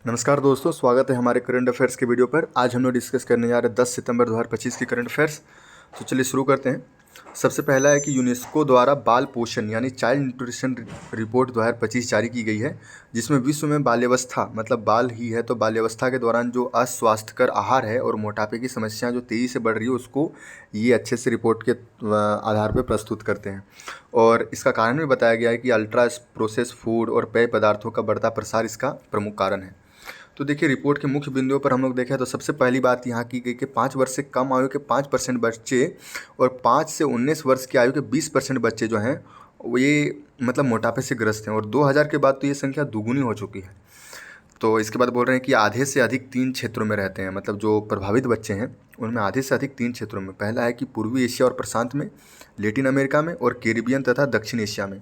नमस्कार दोस्तों, स्वागत है हमारे करंट अफेयर्स के वीडियो पर। आज हम लोग डिस्कस करने जा रहे हैं 10 सितंबर 2025 की करंट अफेयर्स। तो चलिए शुरू करते हैं। सबसे पहला है कि यूनेस्को द्वारा बाल पोषण यानी चाइल्ड न्यूट्रिशन रिपोर्ट 2025 जारी की गई है, जिसमें विश्व में बाल्यावस्था मतलब बाल ही है तो बाल्यावस्था के दौरान जो अस्वास्थ्यकर आहार है और मोटापे की समस्या जो तेज़ी से बढ़ रही है उसको ये अच्छे से रिपोर्ट के आधार पर प्रस्तुत करते हैं। और इसका कारण भी बताया गया है कि अल्ट्रा प्रोसेस फूड और पेय पदार्थों का बढ़ता प्रसार इसका प्रमुख कारण है। तो देखिए, रिपोर्ट के मुख्य बिंदुओं पर हम लोग देखें तो सबसे पहली बात यहाँ की गई कि 5 वर्ष से कम आयु के 5% बच्चे और 5 से 19 वर्ष की आयु के 20% बच्चे जो हैं वो ये मतलब मोटापे से ग्रस्त हैं, और 2000 के बाद तो ये संख्या दुगुनी हो चुकी है। तो इसके बाद बोल रहे हैं कि आधे से अधिक 3 क्षेत्रों में रहते हैं, मतलब जो प्रभावित बच्चे हैं उनमें आधे से अधिक 3 क्षेत्रों में। पहला है कि पूर्वी एशिया और प्रशांत में, लेटिन अमेरिका में और कैरिबियन तथा दक्षिण एशिया में।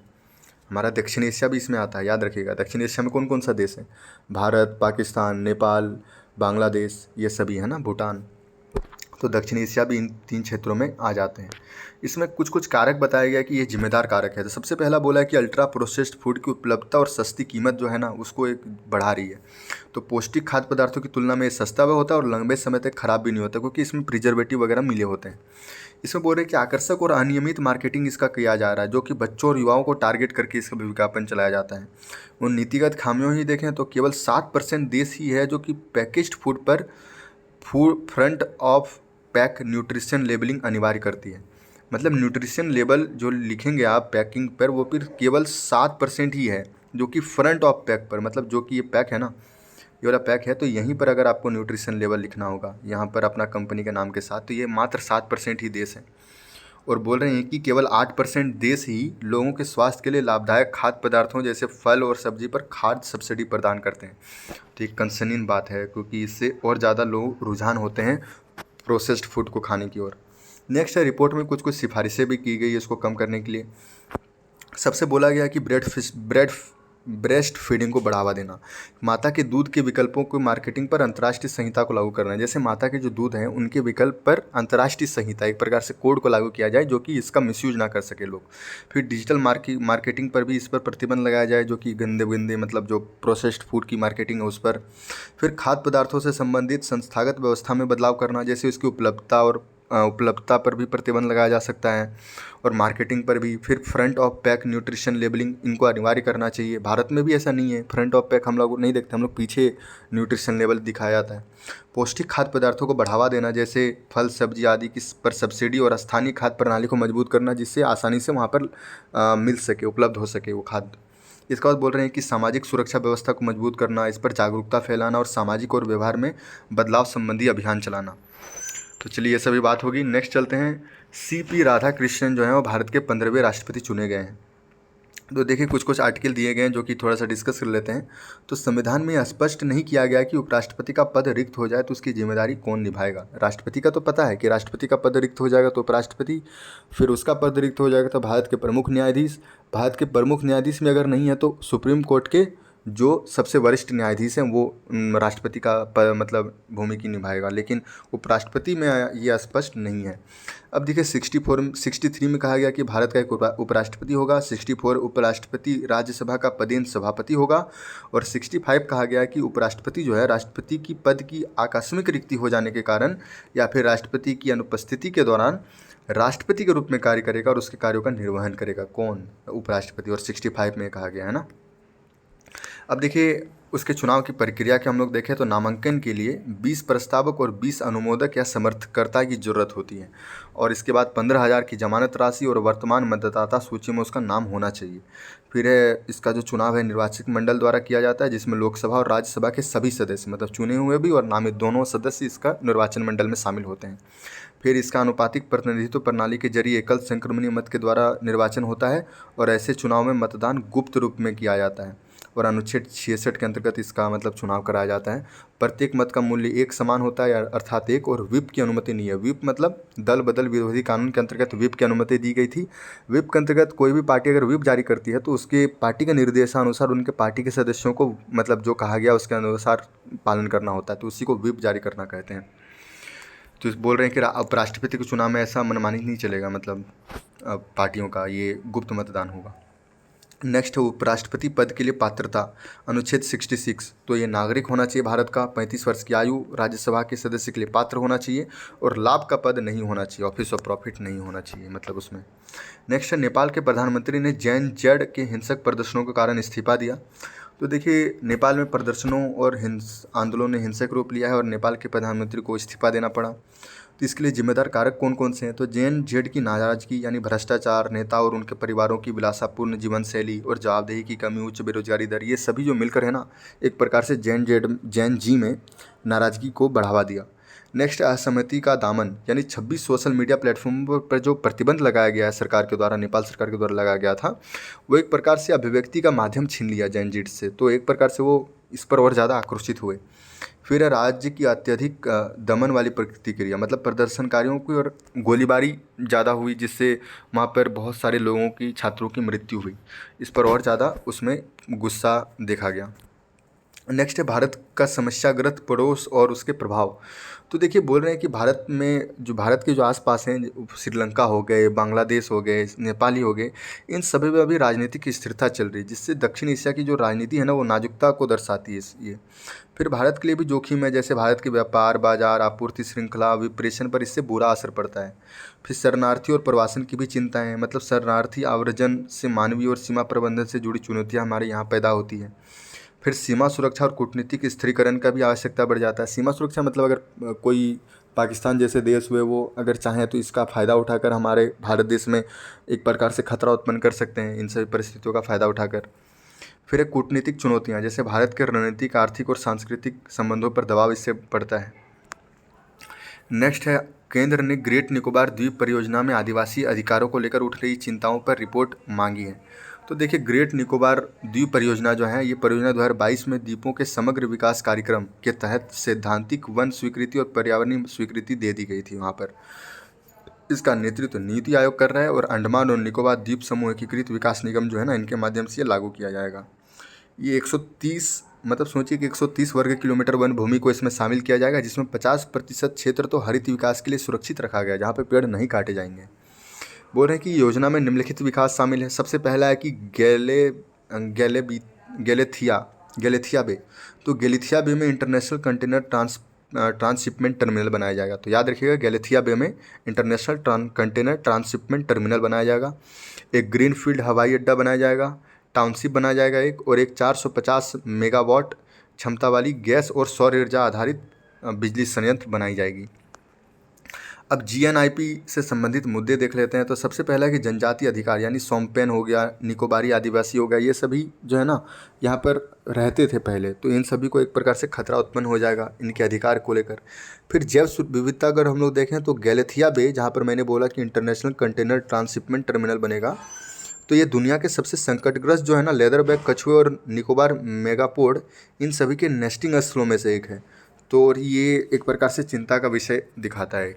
हमारा दक्षिण एशिया भी इसमें आता है, याद रखिएगा। दक्षिण एशिया में कौन कौन सा देश है? भारत, पाकिस्तान, नेपाल, बांग्लादेश, ये सभी है ना, भूटान। तो दक्षिण एशिया भी इन 3 क्षेत्रों में आ जाते हैं। इसमें कुछ कुछ कारक बताया गया कि ये जिम्मेदार कारक है। तो सबसे पहला बोला है कि अल्ट्रा प्रोसेस्ड फूड की उपलब्धता और सस्ती कीमत जो है ना उसको एक बढ़ा रही है। तो पौष्टिक खाद्य पदार्थों की तुलना में ये सस्ता भी होता है और लंबे समय तक खराब भी नहीं होता, क्योंकि इसमें प्रिजर्वेटिव वगैरह मिले होते हैं। इसमें बोल रहे हैं कि आकर्षक और अनियमित मार्केटिंग इसका किया जा रहा है, जो कि बच्चों और युवाओं को टारगेट करके इसका विज्ञापन चलाया जाता है। उन नीतिगत खामियों ही देखें तो केवल 7% देश ही है जो कि पैकेज्ड फूड पर food front of pack nutrition labelling अनिवार्य करती है। मतलब न्यूट्रिशन लेबल जो लिखेंगे आप पैकिंग पर, वो फिर केवल 7% ही है जो कि फ्रंट ऑफ पैक पर, मतलब जो कि ये पैक है ना, ये वाला पैक है, तो यहीं पर अगर आपको न्यूट्रिशन लेवल लिखना होगा यहाँ पर अपना कंपनी के नाम के साथ, तो ये मात्र 7% ही देश है। और बोल रहे हैं कि केवल 8% देश ही लोगों के स्वास्थ्य के लिए लाभदायक खाद्य पदार्थों जैसे फल और सब्जी पर खाद्य सब्सिडी प्रदान करते हैं। तो एक कंसर्निंग बात है, क्योंकि इससे और ज़्यादा लोग रुझान होते हैं प्रोसेस्ड फूड को खाने की ओर। नेक्स्ट है, रिपोर्ट में कुछ कुछ सिफारिशें भी की गई है इसको कम करने के लिए। सबसे बोला गया कि ब्रेस्ट फीडिंग को बढ़ावा देना, माता के दूध के विकल्पों को मार्केटिंग पर अंतर्राष्ट्रीय संहिता को लागू करना है। जैसे माता के जो दूध हैं उनके विकल्प पर अंतर्राष्ट्रीय संहिता, एक प्रकार से कोड को लागू किया जाए, जो कि इसका मिसयूज ना कर सके लोग। फिर डिजिटल मार्केटिंग पर भी इस पर प्रतिबंध लगाया जाए, जो कि गंदे गंदे मतलब जो प्रोसेस्ड फूड की मार्केटिंग है उस पर। फिर खाद्य पदार्थों से संबंधित संस्थागत व्यवस्था में बदलाव करना, जैसे उसकी उपलब्धता पर भी प्रतिबंध लगाया जा सकता है, और मार्केटिंग पर भी। फिर front of pack nutrition labelling इनको अनिवार्य करना चाहिए। भारत में भी ऐसा नहीं है, फ्रंट ऑफ पैक हम लोग नहीं देखते, हम लोग पीछे न्यूट्रिशन लेवल दिखाया जाता है। पौष्टिक खाद्य पदार्थों को बढ़ावा देना, जैसे फल सब्जी आदि की पर सब्सिडी, और स्थानीय खाद्य प्रणाली को मजबूत करना, जिससे आसानी से वहाँ पर मिल सके, उपलब्ध हो सके वो खाद्य। इसके बाद बोल रहे हैं कि सामाजिक सुरक्षा व्यवस्था को मजबूत करना, इस पर जागरूकता फैलाना और सामाजिक और व्यवहार में बदलाव संबंधी अभियान चलाना। तो चलिए ये सभी बात होगी। नेक्स्ट चलते हैं। CP राधाकृष्णन जो हैं वो भारत के 15वें राष्ट्रपति चुने गए हैं। तो देखिए, कुछ कुछ आर्टिकल दिए गए हैं जो कि थोड़ा सा डिस्कस कर लेते हैं। तो संविधान में स्पष्ट नहीं किया गया कि उपराष्ट्रपति का पद रिक्त हो जाए तो उसकी जिम्मेदारी कौन निभाएगा। राष्ट्रपति का तो पता है कि राष्ट्रपति का पद रिक्त हो जाएगा तो उपराष्ट्रपति, फिर उसका पद रिक्त हो जाएगा तो भारत के प्रमुख न्यायाधीश, भारत के प्रमुख न्यायाधीश में अगर नहीं है तो सुप्रीम कोर्ट के जो सबसे वरिष्ठ न्यायाधीश हैं वो राष्ट्रपति का मतलब भूमिका निभाएगा। लेकिन उपराष्ट्रपति में ये स्पष्ट नहीं है। अब देखिए, 63 में कहा गया कि भारत का एक उपराष्ट्रपति होगा, 64 उपराष्ट्रपति राज्यसभा का पदेन सभापति होगा, और 65 कहा गया कि उपराष्ट्रपति जो है राष्ट्रपति की पद की आकस्मिक रिक्ति हो जाने के कारण या फिर राष्ट्रपति की अनुपस्थिति के दौरान राष्ट्रपति के रूप में कार्य करेगा और उसके कार्यों का निर्वहन करेगा। कौन? उपराष्ट्रपति। और 65 में कहा गया है ना। अब देखिए, उसके चुनाव की प्रक्रिया के हम लोग देखें तो नामांकन के लिए 20 प्रस्तावक और 20 अनुमोदक या समर्थकर्ता की जरूरत होती है, और इसके बाद 15,000 की जमानत राशि और वर्तमान मतदाता सूची में उसका नाम होना चाहिए। फिर है इसका जो चुनाव है निर्वाचक मंडल द्वारा किया जाता है, जिसमें लोकसभा और राज्यसभा के सभी सदस्य, मतलब चुने हुए भी और नामित दोनों सदस्य इसका निर्वाचन मंडल में शामिल होते हैं। फिर इसका अनुपातिक प्रतिनिधित्व प्रणाली के जरिए एकल संक्रमणीय मत के द्वारा निर्वाचन होता है, और ऐसे चुनाव में मतदान गुप्त रूप में किया जाता है, और अनुच्छेद 66 के अंतर्गत इसका मतलब चुनाव कराया जाता है। प्रत्येक मत का मूल्य एक समान होता है, अर्थात एक, और व्हिप की अनुमति नहीं है। व्हिप मतलब दल बदल विरोधी कानून के अंतर्गत व्हिप की अनुमति दी गई थी। व्हिप के अंतर्गत कोई भी पार्टी अगर व्हिप जारी करती है तो उसके पार्टी के निर्देशानुसार उनके पार्टी के सदस्यों को मतलब जो कहा गया उसके अनुसार पालन करना होता है, तो उसी को व्हिप जारी करना कहते हैं। तो बोल रहे हैं कि उपराष्ट्रपति के चुनाव में ऐसा मनमानी नहीं चलेगा, मतलब पार्टियों का ये गुप्त मतदान होगा। नेक्स्ट है उपराष्ट्रपति पद के लिए पात्रता, अनुच्छेद 66, तो ये नागरिक होना चाहिए भारत का, 35 वर्ष की आयु, राज्यसभा के सदस्य के लिए पात्र होना चाहिए और लाभ का पद नहीं होना चाहिए, ऑफिस ऑफ प्रॉफिट नहीं होना चाहिए मतलब उसमें। नेक्स्ट है नेपाल के प्रधानमंत्री ने जैन जेड के हिंसक प्रदर्शनों के कारण इस्तीफा दिया। तो देखिए नेपाल में प्रदर्शनों और आंदोलनों ने हिंसक रूप लिया है और नेपाल के प्रधानमंत्री को इस्तीफा देना पड़ा। तो इसके लिए जिम्मेदार कारक कौन कौन से हैं? तो जैन जेड की नाराजगी यानी भ्रष्टाचार, नेता और उनके परिवारों की विलासापूर्ण जीवन शैली और जवाबदेही की कमी, उच्च बेरोजगारी दर, ये सभी जो मिलकर है ना, एक प्रकार से जैन जी में नाराजगी को बढ़ावा दिया। नेक्स्ट असहमति का दामन, यानी 26 सोशल मीडिया प्लेटफॉर्म पर जो प्रतिबंध लगाया गया है सरकार के द्वारा, नेपाल सरकार के द्वारा लगाया गया था, वो एक प्रकार से अभिव्यक्ति का माध्यम छीन लिया जैन जेड से। तो एक प्रकार से वो इस पर और ज़्यादा आक्रोशित हुए। फिर है राज्य की अत्यधिक दमन वाली प्रतिक्रिया, मतलब प्रदर्शनकारियों की और गोलीबारी ज़्यादा हुई, जिससे वहाँ पर बहुत सारे लोगों की, छात्रों की मृत्यु हुई। इस पर और ज़्यादा उसमें गुस्सा देखा गया। नेक्स्ट है भारत का समस्याग्रस्त पड़ोस और उसके प्रभाव। तो देखिए बोल रहे हैं कि भारत के जो आसपास हैं, श्रीलंका हो गए, बांग्लादेश हो गए, नेपाल ही हो गए, इन सभी में अभी राजनीतिक स्थिरता चल रही है, जिससे दक्षिण एशिया की जो राजनीति है ना, वो नाजुकता को दर्शाती है ये। फिर भारत के लिए भी जोखिम है, जैसे भारत के व्यापार, बाजार, आपूर्ति श्रृंखला, विप्रेशन पर इससे बुरा असर पड़ता है। फिर शरणार्थी और प्रवासन की भी चिंताएं हैं, मतलब शरणार्थी आव्रजन से मानवीय और सीमा प्रबंधन से जुड़ी चुनौतियां हमारे यहाँ पैदा होती हैं। फिर सीमा सुरक्षा और कूटनीतिक स्थिरीकरण का भी आवश्यकता बढ़ जाता है। सीमा सुरक्षा मतलब अगर कोई पाकिस्तान जैसे देश हुए, वो अगर चाहें तो इसका फ़ायदा उठाकर हमारे भारत देश में एक प्रकार से खतरा उत्पन्न कर सकते हैं, इन सभी परिस्थितियों का फ़ायदा उठाकर। फिर एक कूटनीतिक चुनौतियाँ, जैसे भारत के रणनीतिक, आर्थिक और सांस्कृतिक संबंधों पर दबाव इससे पड़ता है। नेक्स्ट है केंद्र ने ग्रेट निकोबार द्वीप परियोजना में आदिवासी अधिकारों को लेकर उठ रही चिंताओं पर रिपोर्ट मांगी है। तो देखिए ग्रेट निकोबार द्वीप परियोजना जो है, ये परियोजना 2022 में द्वीपों के समग्र विकास कार्यक्रम के तहत सैद्धांतिक वन स्वीकृति और पर्यावरणीय स्वीकृति दे दी गई थी वहाँ पर। इसका नेतृत्व नीति आयोग कर रहा है और अंडमान और निकोबार द्वीप समूह एकीकृत विकास निगम जो है ना, इनके माध्यम से ये लागू किया जाएगा। ये 130, मतलब सोचिए कि 130 वर्ग किलोमीटर वन भूमि को इसमें शामिल किया जाएगा, जिसमें 50% क्षेत्र तो हरित विकास के लिए सुरक्षित रखा गया है, जहाँ पे पेड़ नहीं काटे जाएंगे। बोल रहे हैं कि योजना में निम्नलिखित विकास शामिल है। सबसे पहला है कि गैलेथिया बे। तो गैलेथिया बे में इंटरनेशनल कंटेनर ट्रांसशिपमेंट टर्मिनल बनाया जाएगा। तो याद रखिएगा, गैलेथिया बे में इंटरनेशनल कंटेनर ट्रांसशिपमेंट टर्मिनल बनाया जाएगा। एक ग्रीनफील्ड हवाई अड्डा बनाया जाएगा, टाउनशिप बनाया जाएगा एक, और एक 450 मेगावाट क्षमता वाली गैस और सौर ऊर्जा आधारित बिजली संयंत्र बनाई जाएगी। अब GNIP से संबंधित मुद्दे देख लेते हैं। तो सबसे पहला है कि जनजातीय अधिकार, यानी सोम्पेन हो गया, निकोबारी आदिवासी हो गया, ये सभी जो है ना यहाँ पर रहते थे पहले, तो इन सभी को एक प्रकार से खतरा उत्पन्न हो जाएगा इनके अधिकार को लेकर। फिर जैव विविधता अगर हम लोग देखें तो गैलेथिया बे, जहाँ पर मैंने बोला कि इंटरनेशनल कंटेनर ट्रांसशिपमेंट टर्मिनल बनेगा, तो ये दुनिया के सबसे संकटग्रस्त जो है ना लेदरबैक कछुए और निकोबार मेगापोड, इन सभी के नेस्टिंग स्थलों में से एक है। तो और ये एक प्रकार से चिंता का विषय दिखाता है।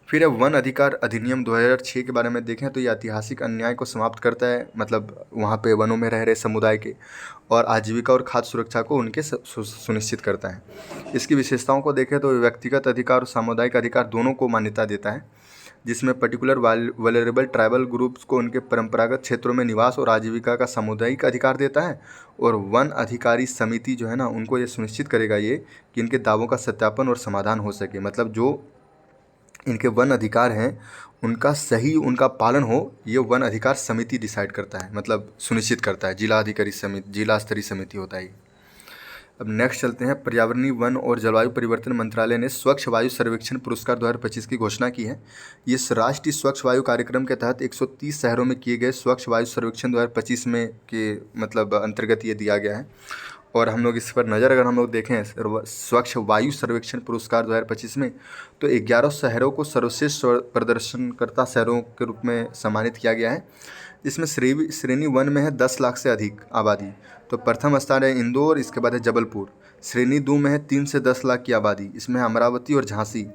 फिर है वन अधिकार अधिनियम 2006 के बारे में देखें तो ये ऐतिहासिक अन्याय को समाप्त करता है, मतलब वहाँ पे वनों में रह रहे समुदाय के और आजीविका और खाद्य सुरक्षा को उनके सुनिश्चित करता है। इसकी विशेषताओं को देखें तो व्यक्तिगत अधिकार और सामुदायिक अधिकार दोनों को मान्यता देता है, जिसमें पर्टिकुलर वल्नरेबल ट्राइबल ग्रुप्स को उनके परंपरागत क्षेत्रों में निवास और आजीविका का सामुदायिक अधिकार देता है। और वन अधिकारी समिति जो है ना, उनको ये सुनिश्चित करेगा ये कि इनके दावों का सत्यापन और समाधान हो सके, मतलब जो इनके वन अधिकार हैं उनका सही उनका पालन हो, ये वन अधिकार समिति डिसाइड करता है, मतलब सुनिश्चित करता है। जिला स्तरीय समिति होता है ये। अब नेक्स्ट चलते हैं, पर्यावरणीय वन और जलवायु परिवर्तन मंत्रालय ने स्वच्छ वायु सर्वेक्षण पुरस्कार 2025 की घोषणा की है। इस राष्ट्रीय स्वच्छ वायु कार्यक्रम के तहत 130 शहरों में किए गए स्वच्छ वायु सर्वेक्षण 2025 में के मतलब अंतर्गत ये दिया गया है। और हम लोग इस पर नज़र अगर हम लोग देखें स्वच्छ वायु सर्वेक्षण पुरस्कार 2025 में, तो 11 शहरों को सर्वश्रेष्ठ प्रदर्शनकर्ता शहरों के रूप में सम्मानित किया गया है। इसमें श्रेणी 1 में है 10 लाख से अधिक आबादी, तो प्रथम स्थान है इंदौर, इसके बाद है जबलपुर। श्रेणी 2 में है 3 से 10 लाख की आबादी, इसमें है अमरावती और झांसी।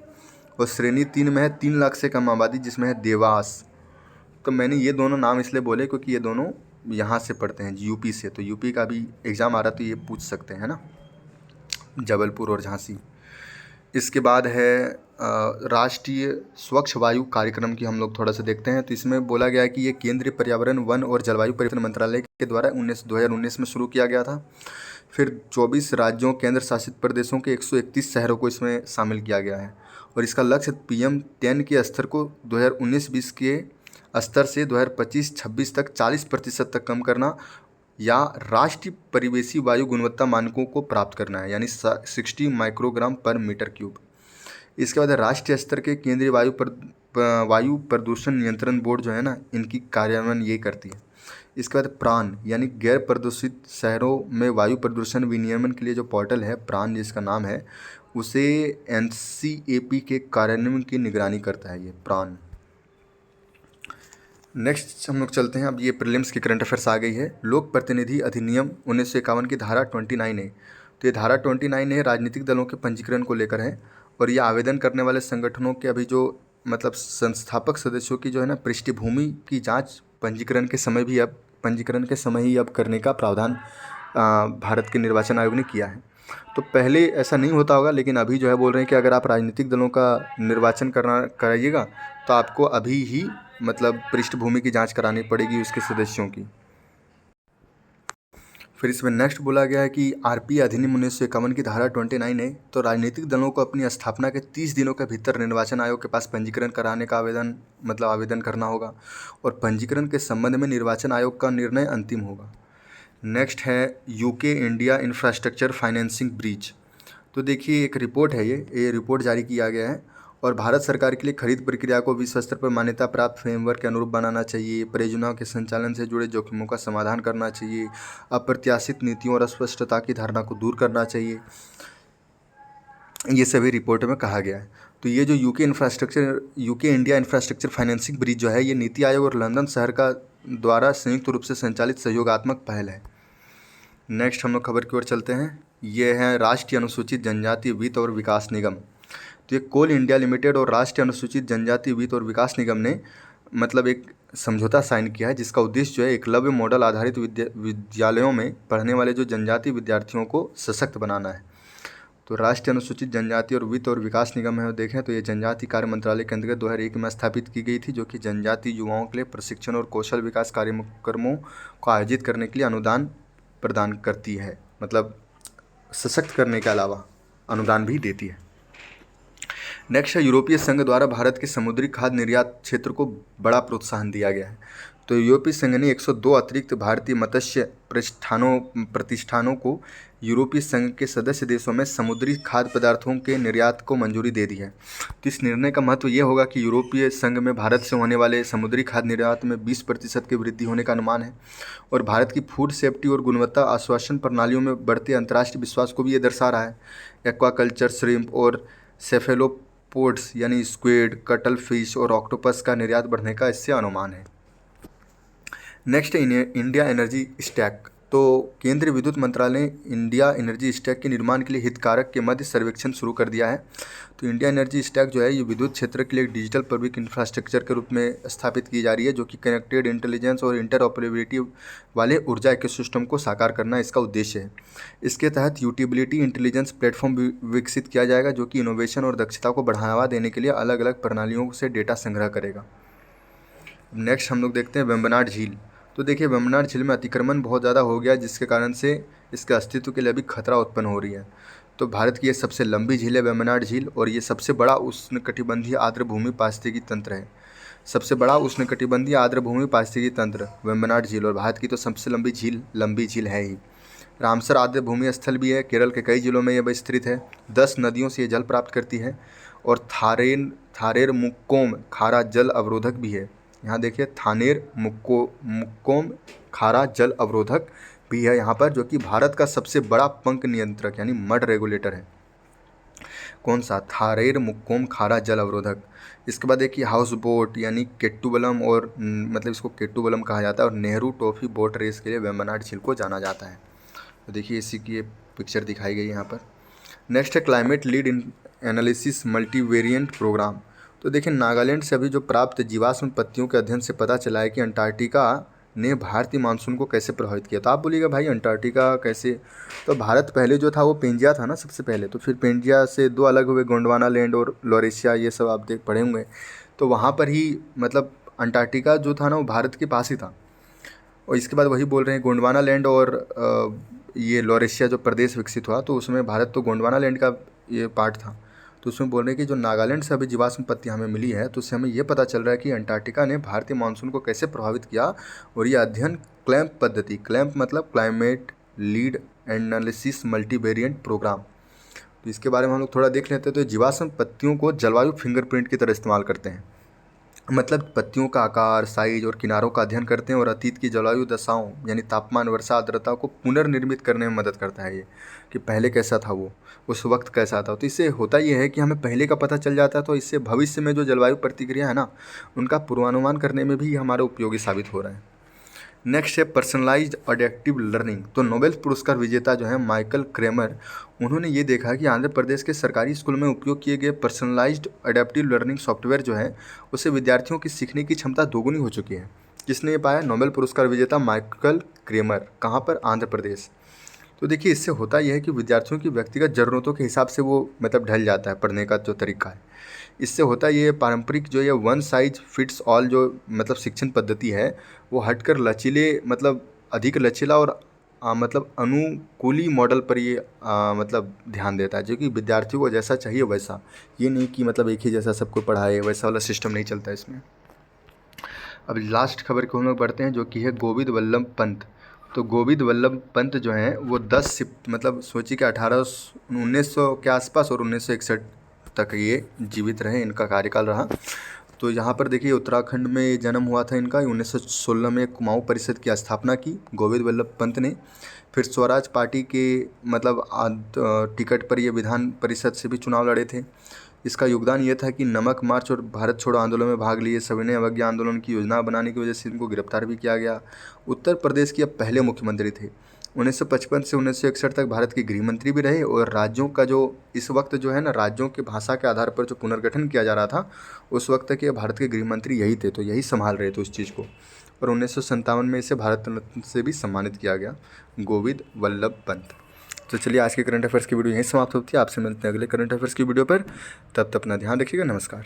और श्रेणी 3 में है 3 लाख से कम आबादी, जिसमें है देवास। तो मैंने ये दोनों नाम इसलिए बोले क्योंकि ये दोनों यहाँ से पढ़ते हैं, यूपी से, तो यूपी का भी एग्ज़ाम आ रहा तो ये पूछ सकते हैं ना, जबलपुर और झांसी। इसके बाद है राष्ट्रीय स्वच्छ वायु कार्यक्रम की हम लोग थोड़ा सा देखते हैं। तो इसमें बोला गया है कि ये केंद्रीय पर्यावरण, वन और जलवायु परिवर्तन मंत्रालय के द्वारा 2019 में शुरू किया गया था। फिर 24 राज्यों, केंद्र शासित प्रदेशों के 131 शहरों को इसमें शामिल किया गया है। और इसका लक्ष्य PM10 के स्तर को 2019-20 के स्तर से 2025-26 तक 40% तक कम करना या राष्ट्रीय परिवेशी वायु गुणवत्ता मानकों को प्राप्त करना है, यानी 60 माइक्रोग्राम पर मीटर क्यूब। इसके बाद राष्ट्रीय स्तर के केंद्रीय वायु प्रदूषण नियंत्रण बोर्ड जो है ना, इनकी कार्यान्वयन ये करती है। इसके बाद प्राण यानी गैर प्रदूषित शहरों में वायु प्रदूषण विनियमन के लिए जो पोर्टल है प्राण जिसका नाम है, उसे NCAP के कार्यान्वयन की निगरानी करता है ये प्राण। नेक्स्ट हम लोग चलते हैं। अब ये प्रीलिम्स की करंट अफेयर्स आ गई है। लोक प्रतिनिधि अधिनियम 1951 की धारा 29 है। तो ये धारा 29 है राजनीतिक दलों के पंजीकरण को लेकर है। और ये आवेदन करने वाले संगठनों के अभी जो मतलब संस्थापक सदस्यों की जो है ना पृष्ठभूमि की जांच पंजीकरण के समय ही अब करने का प्रावधान भारत के निर्वाचन आयोग ने किया है। तो पहले ऐसा नहीं होता होगा, लेकिन अभी जो है बोल रहे हैं कि अगर आप राजनीतिक दलों का निर्वाचन कराइएगा तो आपको अभी ही मतलब पृष्ठभूमि की जांच करानी पड़ेगी उसके सदस्यों की। फिर इसमें नेक्स्ट बोला गया है कि RP अधिनियम 1951 की धारा 29 है। तो राजनीतिक दलों को अपनी स्थापना के 30 दिनों के भीतर निर्वाचन आयोग के पास पंजीकरण कराने का आवेदन करना होगा और पंजीकरण के संबंध में निर्वाचन आयोग का निर्णय अंतिम होगा। नेक्स्ट है UK India infrastructure financing bridge. तो देखिए एक रिपोर्ट है, ये रिपोर्ट जारी किया गया है और भारत सरकार के लिए खरीद प्रक्रिया को विश्व स्तर पर मान्यता प्राप्त फ्रेमवर्क के अनुरूप बनाना चाहिए। परियोजनाओं के संचालन से जुड़े जोखिमों का समाधान करना चाहिए। अप्रत्याशित नीतियों और अस्पष्टता की धारणा को दूर करना चाहिए। ये सभी रिपोर्ट में कहा गया है। तो ये जो UK India infrastructure financing bridge जो है, ये नीति आयोग और लंदन शहर का द्वारा संयुक्त रूप से संचालित सहयोगात्मक पहल है। नेक्स्ट हम लोग खबर की ओर चलते हैं। ये है राष्ट्रीय अनुसूचित जनजाति वित्त और विकास निगम। तो ये कोल इंडिया लिमिटेड और राष्ट्रीय अनुसूचित जनजाति वित्त और विकास निगम ने मतलब एक समझौता साइन किया है, जिसका उद्देश्य जो है एकलव्य मॉडल आधारित विद्यालयों में पढ़ने वाले जो जनजाति विद्यार्थियों को सशक्त बनाना है। तो राष्ट्रीय अनुसूचित जनजाति और वित्त और विकास निगम है, देखें तो ये जनजाति कार्य मंत्रालय के अंतर्गत 2001 में स्थापित की गई थी, जो कि जनजाति युवाओं के लिए प्रशिक्षण और कौशल विकास कार्यक्रमों को आयोजित करने के लिए अनुदान प्रदान करती है, मतलब सशक्त करने के अलावा अनुदान भी देती है। नेक्स्ट है यूरोपीय संघ द्वारा भारत के समुद्री खाद्य निर्यात क्षेत्र को बड़ा प्रोत्साहन दिया गया है। तो यूरोपीय संघ ने 102 अतिरिक्त भारतीय मत्स्य प्रतिष्ठानों को यूरोपीय संघ के सदस्य देशों में समुद्री खाद्य पदार्थों के निर्यात को मंजूरी दे दी है। तो इस निर्णय का महत्व ये होगा कि यूरोपीय संघ में भारत से होने वाले समुद्री खाद्य निर्यात में 20% की वृद्धि होने का अनुमान है और भारत की फूड सेफ्टी और गुणवत्ता आश्वासन प्रणालियों में बढ़ते अंतर्राष्ट्रीय विश्वास को भी ये दर्शा रहा है। एक्वाकल्चर, श्रिम्प और सेफेलोपोड्स यानी स्क्विड, कटल फिश और ऑक्टोपस का निर्यात बढ़ने का इससे अनुमान है। नेक्स्ट है इंडिया एनर्जी स्टैक। तो केंद्रीय विद्युत मंत्रालय ने इंडिया एनर्जी स्टैक के निर्माण के लिए हितधारक के मध्य सर्वेक्षण शुरू कर दिया है। तो इंडिया एनर्जी स्टैक जो है ये विद्युत क्षेत्र के लिए एक डिजिटल पब्लिक इंफ्रास्ट्रक्चर के रूप में स्थापित की जा रही है, जो कि कनेक्टेड, इंटेलिजेंस और इंटरऑपरेबिलिटी वाले ऊर्जा इकोसिस्टम को साकार करना इसका उद्देश्य है। इसके तहत यूटिलिटी इंटेलिजेंस प्लेटफॉर्म विकसित किया जाएगा, जो कि इनोवेशन और दक्षता को बढ़ावा देने के लिए अलग अलग प्रणालियों से डेटा संग्रह करेगा। नेक्स्ट हम लोग देखते हैं वेम्बनाड झील। तो देखिए वेम्बनाड झील में अतिक्रमण बहुत ज़्यादा हो गया, जिसके कारण से इसके अस्तित्व के लिए अभी खतरा उत्पन्न हो रही है। तो भारत की ये सबसे लंबी झील है वेम्बनाड झील, और ये सबसे बड़ा उष्णकटिबंधीय आर्द्र भूमि पारिस्थितिकी तंत्र है। सबसे बड़ा उष्णकटिबंधीय आर्द्र भूमि पारिस्थितिकी तंत्र वेम्बनाड झील, और भारत की तो सबसे लंबी झील है ही। रामसर आर्द्र भूमि स्थल भी है, केरल के कई जिलों में यह स्थित है। 10 नदियों से ये जल प्राप्त करती है और थारेर मुक्कोम खारा जल अवरोधक भी है। यहाँ देखिए थानेर मुक्कोम खारा जल अवरोधक भी है यहाँ पर, जो कि भारत का सबसे बड़ा पंख नियंत्रक यानी मड रेगुलेटर है। कौन सा? थारेर मुक्कोम खारा जल अवरोधक। इसके बाद देखिए हाउस बोट यानी केट्टुबलम, और मतलब इसको केट्टुबलम कहा जाता है, और नेहरू ट्रॉफी बोट रेस के लिए वेम्बनाड झील को जाना जाता है। तो देखिए इसी की ये पिक्चर दिखाई गई यहाँ पर। नेक्स्ट है क्लाइमेट लीड एनालिसिस मल्टीवेरिएंट प्रोग्राम। तो देखिए नागालैंड से अभी जो प्राप्त जीवाश्म पत्तियों के अध्ययन से पता चला है कि अंटार्कटिका ने भारतीय मानसून को कैसे प्रभावित किया। तो आप बोलिएगा भाई अंटार्कटिका कैसे, तो भारत पहले जो था वो पेंजिया था ना सबसे पहले, तो फिर पेंजिया से दो अलग हुए, गोंडवाना लैंड और लॉरेशिया, ये सब आप देख पढ़े होंगे। तो वहाँ पर ही मतलब अंटार्कटिका जो था ना वो भारत के पास ही था। और इसके बाद वही बोल रहे हैं गोंडवाना लैंड और ये लॉरेशिया जो प्रदेश विकसित हुआ, तो उसमें भारत तो गोंडवाना लैंड का ये पार्ट था। तो उसमें बोल रहे हैं कि जो नागालैंड से अभी जीवाश्म पत्ती हमें मिली है, तो उससे हमें ये पता चल रहा है कि अंटार्कटिका ने भारतीय मानसून को कैसे प्रभावित किया। और ये अध्ययन क्लैंप पद्धति, क्लैंप मतलब क्लाइमेट लीड एनालिसिस मल्टीवेरिएंट प्रोग्राम, तो इसके बारे में हम लोग थोड़ा देख लेते हैं। तो जीवाश्म पत्तियों को जलवायु फिंगरप्रिंट की तरह इस्तेमाल करते हैं, मतलब पत्तियों का आकार, साइज और किनारों का अध्ययन करते हैं और अतीत की जलवायु दशाओं यानी तापमान, वर्षा, आर्द्रता को पुनर्निर्मित करने में मदद करता है ये, कि पहले कैसा था वो, उस वक्त कैसा था। तो इससे होता ये है कि हमें पहले का पता चल जाता है, तो इससे भविष्य में जो जलवायु प्रतिक्रिया है ना, उनका पूर्वानुमान करने में भी हमारा उपयोगी साबित हो रहा है। नेक्स्ट है पर्सनलाइज्ड अडेप्टिव लर्निंग। तो नोबेल पुरस्कार विजेता जो है माइकल क्रेमर, उन्होंने ये देखा कि आंध्र प्रदेश के सरकारी स्कूल में उपयोग किए गए पर्सनलाइज्ड अडेप्टिव लर्निंग सॉफ्टवेयर जो है, उससे विद्यार्थियों की सीखने की क्षमता दोगुनी हो चुकी है। किसने ये पाया? नोबेल पुरस्कार विजेता माइकल क्रेमर। कहाँ पर? आंध्र प्रदेश। तो देखिए इससे होता यह है कि विद्यार्थियों की व्यक्तिगत ज़रूरतों के हिसाब से वो मतलब ढल जाता है पढ़ने का जो तरीका है। इससे होता ये पारंपरिक जो ये वन साइज फिट्स ऑल जो मतलब शिक्षण पद्धति है, वो हटकर लचीले मतलब अधिक लचीला और मतलब अनुकूली मॉडल पर ये मतलब ध्यान देता है, जो कि विद्यार्थियों को जैसा चाहिए वैसा, ये नहीं कि मतलब एक ही जैसा सबको पढ़ाए, वैसा वाला सिस्टम नहीं चलता इसमें। अब लास्ट खबर को हम लोग बढ़ते हैं, जो कि है गोविंद वल्लभ पंत। तो गोविंद वल्लभ पंत जो हैं वो 10 मतलब सोचिए कि 1900 के आसपास और 1961 तक ये जीवित रहे, इनका कार्यकाल रहा। तो यहाँ पर देखिए उत्तराखंड में जन्म हुआ था इनका। 1916 में कुमाऊं परिषद की स्थापना की गोविंद वल्लभ पंत ने। फिर स्वराज पार्टी के मतलब टिकट पर ये विधान परिषद से भी चुनाव लड़े थे। इसका योगदान ये था कि नमक मार्च और भारत छोड़ो आंदोलन में भाग लिए। सविनय अवज्ञा आंदोलन की योजना बनाने की वजह से इनको गिरफ्तार भी किया गया। उत्तर प्रदेश के अब पहले मुख्यमंत्री थे। 1955 से 1961 तक भारत के गृह मंत्री भी रहे। और राज्यों का जो इस वक्त जो है ना, राज्यों के भाषा के आधार पर जो पुनर्गठन किया जा रहा था, उस वक्त के भारत के गृह मंत्री यही थे, तो यही संभाल रहे थे उस चीज़ को। और 1957 में इसे भारत रत्न से भी सम्मानित किया गया, गोविंद वल्लभ पंत। तो चलिए आज के करंट अफेयर्स की वीडियो यहीं समाप्त होती है। आपसे मिलते हैं अगले करंट अफेयर्स की वीडियो पर। तब तक अपना ध्यान रखिएगा। नमस्कार।